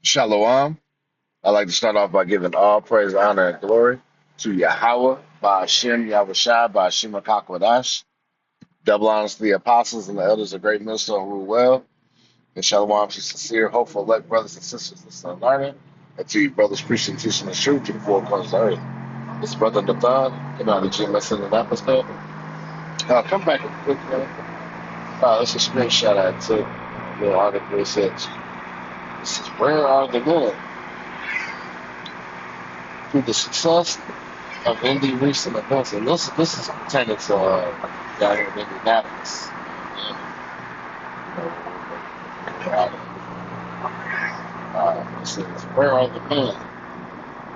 Shalom. I'd like to start off by giving all praise, honor, and glory to Yahweh, Ba'ashem, Yahushai, Ba'ashem, HaKakwadash. Double honors to the apostles and the elders of Great Millstone rule well. And shalom to sincere, hopeful, elect brothers and sisters listening and learning. And to you, brothers, preaching, teaching the truth to the four corners of the earth. This brother Nathan, came out of the GMS in the Apostolic. Come back and quick, man. That's a screenshot I took. The article says, this is where are the men? Through the success of indie recent events, and this is pertaining to down here in Indianapolis. It says, where are the men?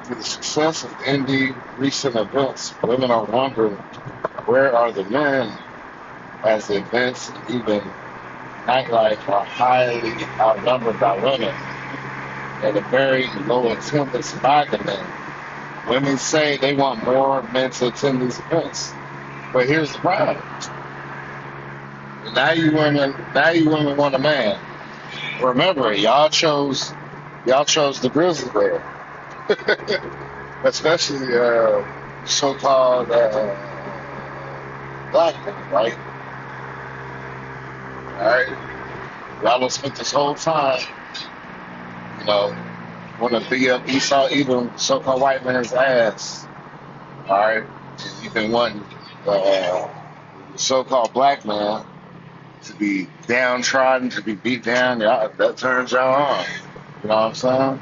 Through the success of indie recent events, women are wondering, where are the men as the events and even nightlife are highly outnumbered by women and a very low attendance by the men. Women say they want more men to attend these events. But here's the problem. Now you women want a man. Remember, y'all chose the grizzly bear. Especially so-called black men, right? Alright? Y'all done spent this whole time, you know, want to be up Esau Edom, so-called white man's ass. Alright? You've been wanting the so-called black man to be downtrodden, to be beat down. That turns y'all on. You know what I'm saying?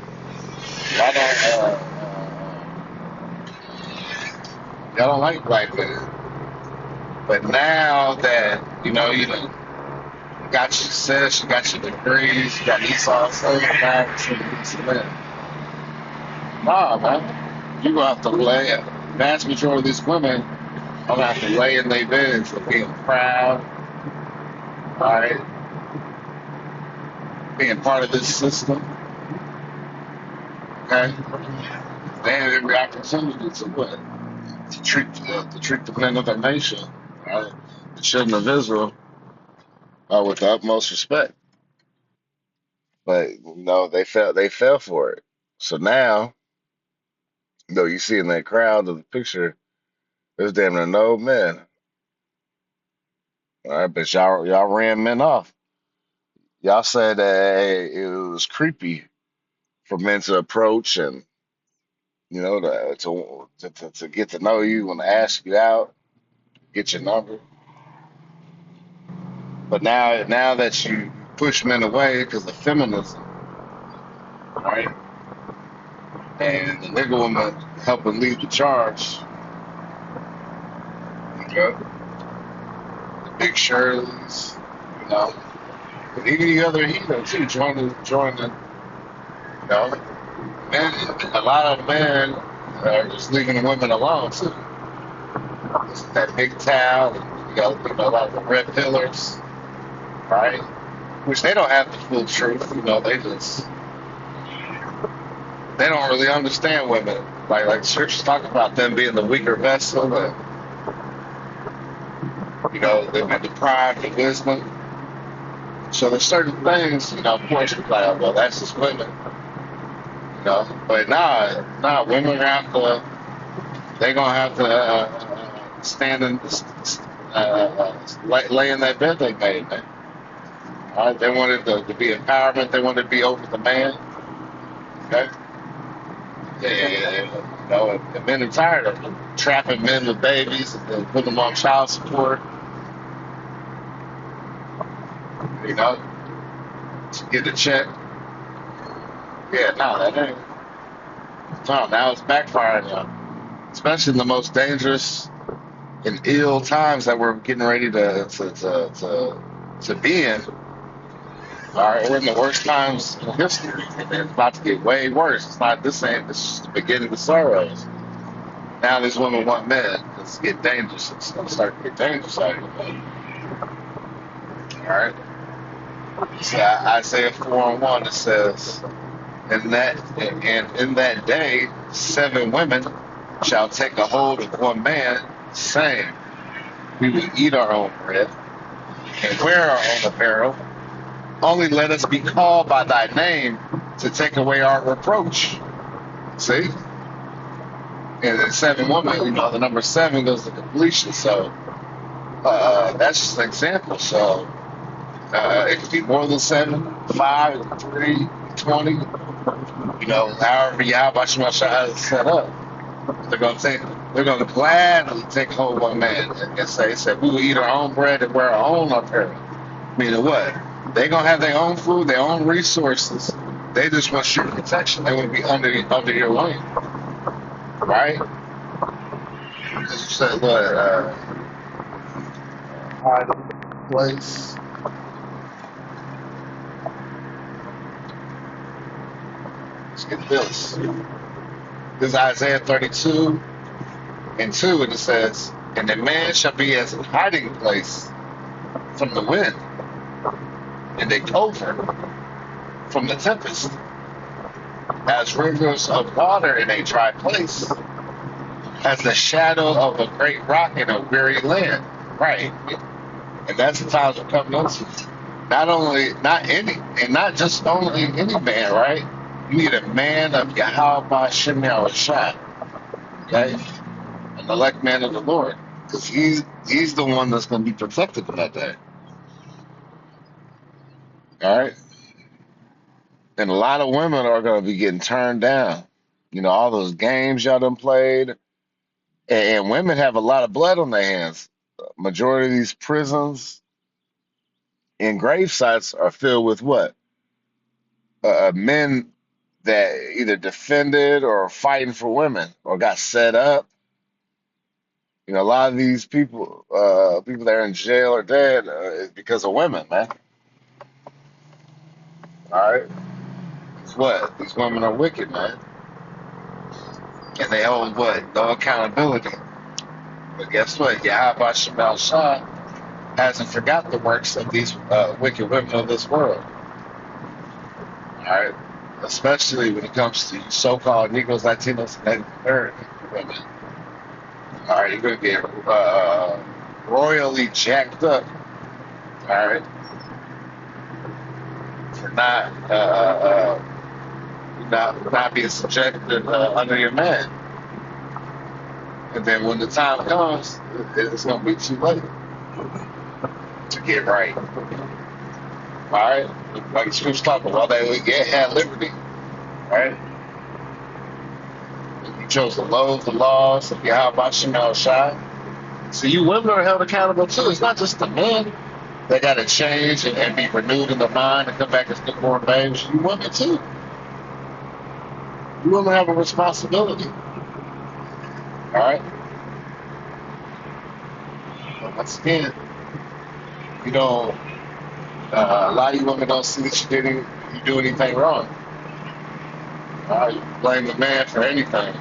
Y'all don't like black men. But now that, you done got your success, you got your degrees, you got Esau certified to these men. Nah, man. You're going to have to lay, vast majority of these women are going to have to lay in their beds for being proud, all right, being part of this system, okay? They have every opportunity to what? To treat the men of their nation, right? The children of Israel, with the utmost respect. But no, they fell for it. So now, you see in that crowd of the picture, there's damn near no men. All right, but y'all ran men off. Y'all said that hey, it was creepy for men to approach and to get to know you and ask you out, get your number. But now that you push men away because of feminism, right? And the nigga woman helping lead the charge, okay? The big Shirleys, you know, and even the other heathen too, joining, men. A lot of men are just leaving the women alone too. It's that big towel, and a lot of the red pillars, right? Which they don't have the full truth, they don't really understand women. Like scriptures talk about them being the weaker vessel, and they've been deprived of wisdom. So there's certain things, of course, you're like, oh, well, that's just women, But nah, women they're gonna have to stand and lay in that bed they made. Man. All right, they wanted to be empowerment. They wanted to be over the man. Okay. And men are tired of trapping men with babies and then putting them on child support. To get a check. Yeah, no, that ain't. No, now it's backfiring on, especially in the most dangerous and ill times that we're getting ready to be in. All right, we're in the worst times in history, and it's about to get way worse. This is just the beginning of sorrows. Now these women want men. It's get dangerous. It's gonna start to get dangerous out here. All right. So Isaiah 4:1 it says, in that day 7 women shall take a hold of one man, saying, we will eat our own bread and wear our own apparel. Only let us be called by thy name, to take away our reproach. See? And then seven women, the number seven goes to completion. So that's just an example. So it could be more than seven, 5, 3, 20. However Yahweh Shemashah is set up. They're gonna take. They're gonna gladly take hold of one man and say, we will eat our own bread and wear our own apparel. Meaning what? They're gonna have their own food, their own resources. They just want your protection. They want to be under your wing, right? As you said, what? Hiding place. Let's get this. This is Isaiah 32 and 2, and it says, "And the man shall be as a hiding place from the wind, and a covert from the tempest, as rivers of water in a dry place, as the shadow of a great rock in a weary land." Right. And that's the times we're coming into. Not just only any man, right? You need a man of Yahweh Shem Yahushua, okay? An elect man of the Lord. Because he's the one that's going to be protected in that day. All right? And a lot of women are going to be getting turned down. All those games y'all done played. And women have a lot of blood on their hands. Majority of these prisons and grave sites are filled with what? Men that either defended or fighting for women or got set up. A lot of these people that are in jail or dead is because of women, man. All right? It's what? These women are wicked, man. And they hold what? No accountability. But guess what? Yahweh Shemal Shah hasn't forgot the works of these wicked women of this world. All right? Especially when it comes to so-called Negroes, Latinos, and Native American women. All right, you're going to get royally jacked up, all right, for not being subjected under your man. And then when the time comes, it's going to be too late to get right. All right? Like the scriptures talking about, they had liberty, right? You chose to loathe the laws of Yahweh Shemel Shai. So you women are held accountable too. It's not just the men that got to change and be renewed in the mind and come back as newborn babes. You women too. You women have a responsibility. All right? But once again, a lot of you women don't see that you do anything wrong. You blame the man for anything.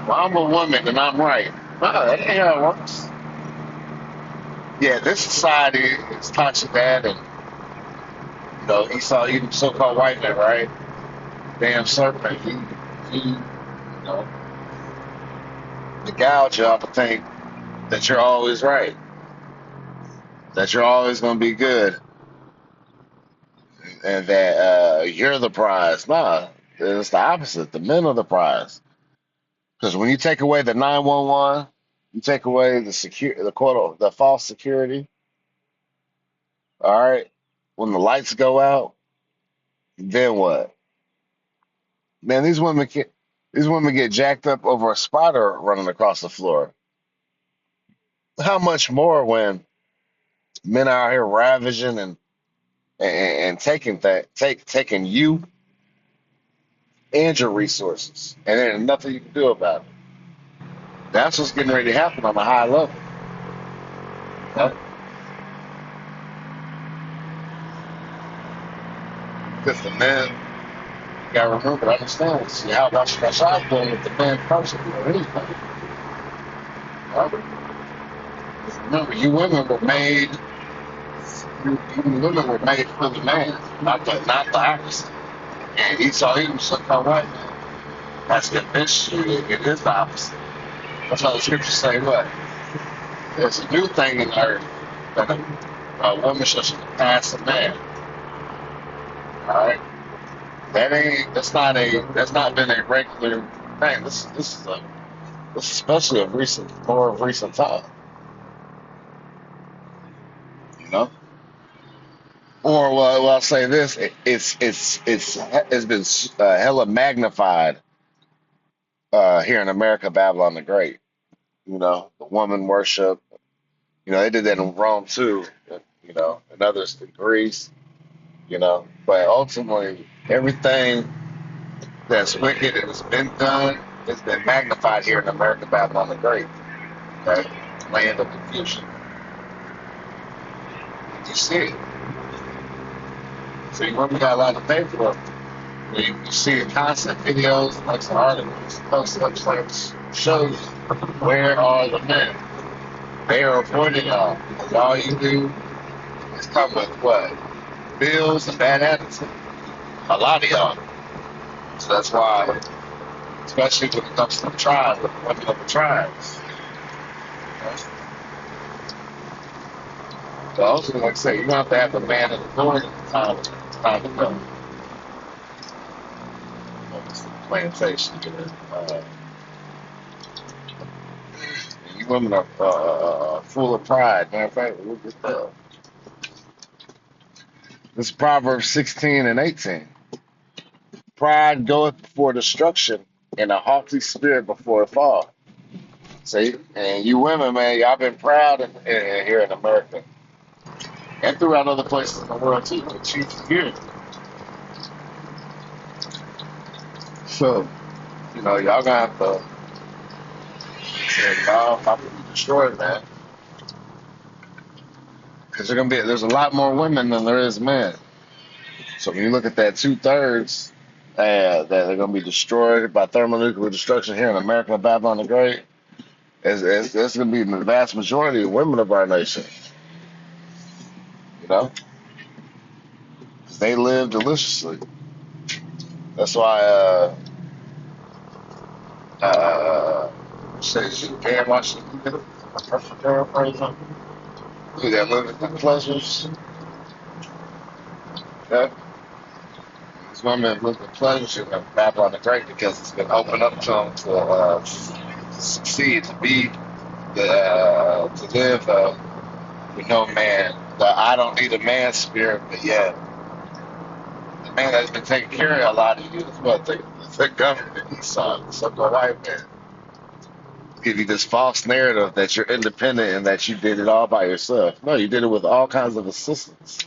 Well, I'm a woman and I'm right. No, that ain't how it works. Yeah, this society is toxic that, and Esau, even so-called white man, right? Damn serpent. He beguiled you up to think that you're always right, that you're always going to be good, and that you're the prize. Nah, it's the opposite. The men are the prize. Because when you take away the 911, you take away the false security. All right, when the lights go out, then what? Man, these women get jacked up over a spider running across the floor. How much more when men are out here ravaging and taking you and your resources, and there's nothing you can do about it. That's what's getting ready to happen on a high level. Yep. Because the men, you gotta remember, understand, see how much I'm doing with the man person or anything. Right? Remember, you women were made. You women were made for the man, not the opposite. And Esau, he was like, all right, that's convinced you it is the opposite. That's why the scriptures say what? There's a new thing in the earth that a woman shall surpass a man. All right? That's not been a regular thing. This is especially of more of recent time, you know. Or well, I'll say this: it's been hella magnified here in America, Babylon the Great. You know, the woman worship. You know, they did that in Rome too. You know, and others in Greece. You know, but ultimately, everything that's wicked and has been done has been magnified here in America, Babylon the Great. Right, land of confusion. You see it. So you women got a lot to pay for it. You see the constant videos, like some articles, posts, like shows. Where are the men? They are avoiding y'all. All you do is come with what? Bills and bad attitude. A lot of y'all. So that's why, especially when it comes to the tribes, the women of the tribes. So also, like I say, you don't have to have a man in authority at the time to go. Plantation. You women are full of pride. Matter of fact, look at this is Proverbs 16 and 18. Pride goeth before destruction, and a haughty spirit before a fall. See, and you women, man, y'all been proud here in America and throughout other places in the world too. But you here, so you know y'all gonna have to say, y'all about to be destroyed, man, because there's a lot more women than there is men. So when you look at that 2/3 that are going to be destroyed by thermonuclear destruction here in America, Babylon the Great, it's going to be the vast majority of women of our nation. You know, 'cause they live deliciously. That's why says you can't watch the movie. Perfect girl, for example. Do that living the pleasures. Yeah. These women live the pleasures of Babylon the Great because it's been opened up to them to succeed, to be to live with no man. The I don't need a man spirit, but yet the man that's been taking care of a lot of you is what the government, Esau, some of the white man. Give you this false narrative that you're independent and that you did it all by yourself. No, you did it with all kinds of assistance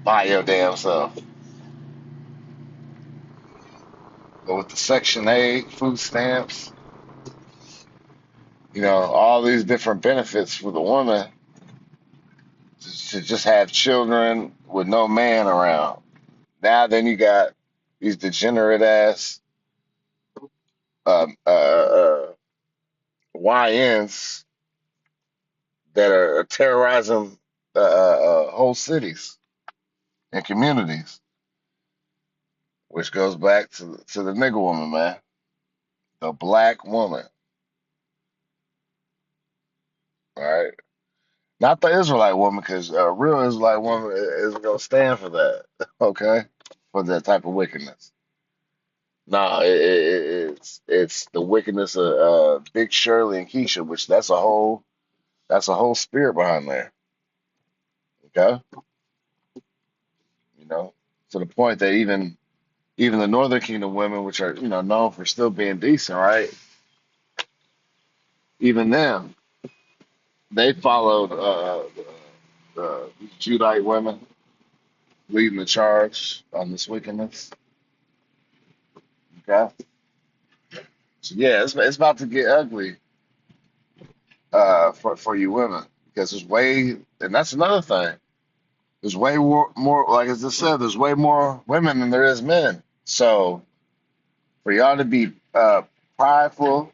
by your damn self. But with the Section 8, food stamps, you know, all these different benefits for the woman to just have children with no man around. Now then you got these degenerate ass um, uh, uh, YNs that are terrorizing whole cities and communities, which goes back to the nigger woman, man, the black woman, all right? Not the Israelite woman, because a real Israelite woman isn't gonna stand for that, okay? For that type of wickedness. No, it's the wickedness of Big Shirley and Keisha, which that's a whole spirit behind there. Okay, you know, to the point that even the Northern Kingdom women, which are known for still being decent, right? Even them, they followed the Judite women leading the charge on this wickedness. Okay, so yeah, it's about to get ugly for you women because and that's another thing. There's way more, like as I said, there's way more women than there is men. So for y'all to be prideful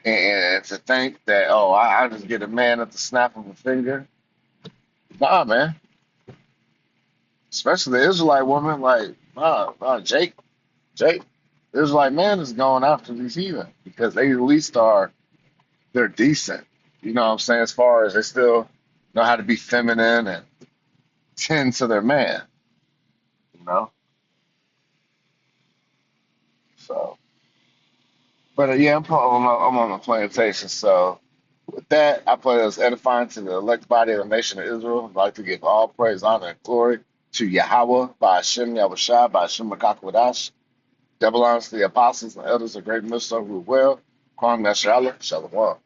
and to think that, oh, I just get a man at the snap of a finger. Nah, man. Especially the Israelite woman, like, Jake, the Israelite man is going after these heathen because they at least they're decent. You know what I'm saying? As far as they still know how to be feminine and tend to their man, you know. So, but yeah, I'm on a plantation. So with that, I pray us edifying to the elect body of the nation of Israel. I'd like to give all praise, honor, and glory to Yahweh by Hashem Yahushua by Hashem Makakwadash. Double honors to the apostles and elders of great Mitzvah who well. Kwam Nasrallah, Shalom.